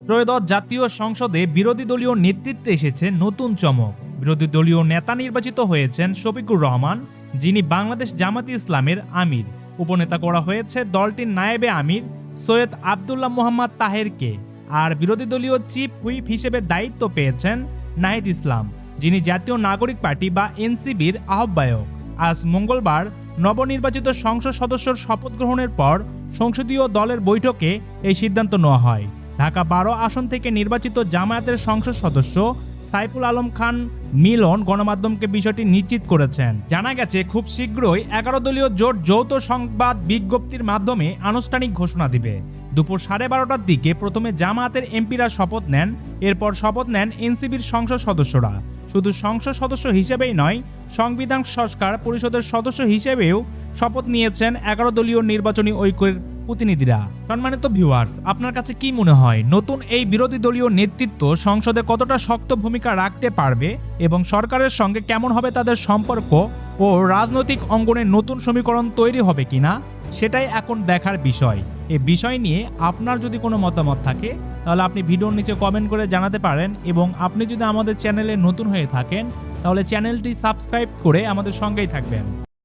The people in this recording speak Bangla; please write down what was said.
ত্রয়োদশ জাতীয় সংসদে বিরোধী দলীয় নেতৃত্বে এসেছে নতুন চমক। বিরোধী দলীয় নেতা নির্বাচিত হয়েছেন শফিকুর রহমান, যিনি বাংলাদেশ জামায়াতে ইসলামের আমির। উপনেতা করা হয়েছে দলটির নায়েবে আমির সৈয়দ আবদুল্লাহ মোহাম্মদ তাহেরকে। আর বিরোধী দলীয় চিফ হুইপ হিসেবে দায়িত্ব পেয়েছেন নাহিদ ইসলাম, যিনি জাতীয় নাগরিক পার্টি বা এনসিবির আহ্বায়ক। আজ মঙ্গলবার নবনির্বাচিত সংসদ সদস্যর শপথ গ্রহণের পর সংসদীয় দলের বৈঠকে এই সিদ্ধান্ত নেওয়া হয়। ঢাকা 12 আসন থেকে নির্বাচিত জামায়াতের সংসদ সদস্য সাইফুল আলম খান মিলন গণমাধ্যমকে বিষয়টি নিশ্চিত করেছেন। জানা গেছে খুব শীঘ্রই 11 দলীয় জোট যৌথ সংবাদ বিজ্ঞপ্তির মাধ্যমে আনুষ্ঠানিক ঘোষণা দিবে। দুপুর 12:30টার দিকে প্রথমে জামায়াতের এমপিরা শপথ নেন, এরপর শপথ নেন এনসিবির সংসদ সদস্যরা। শুধু সংসদ সদস্য হিসেবেই নয়, সংবিধান সংস্কার পরিষদের সদস্য হিসেবেও শপথ নিয়েছেন 11 দলীয় নির্বাচনী ঐক্যের প্রতিনিধিরা। সম্মানিত ভিউয়ার্স, আপনার কাছে কি মনে হয় নতুন এই বিরোধী দলীয় নেতৃত্ব সংসদে কতটা শক্ত ভূমিকা রাখতে পারবে এবং সরকারের সঙ্গে কেমন হবে তাদের সম্পর্ক ও রাজনৈতিক অঙ্গনে নতুন সমীকরণ তৈরি হবে কিনা, সেটাই এখন দেখার বিষয়। এই বিষয় নিয়ে আপনার যদি কোনো মতামত থাকে তাহলে আপনি ভিডিওর নিচে কমেন্ট করে জানাতে পারেন, এবং আপনি যদি আমাদের চ্যানেলে নতুন হয়ে থাকেন তাহলে চ্যানেলটি সাবস্ক্রাইব করে আমাদের সঙ্গেই থাকবেন।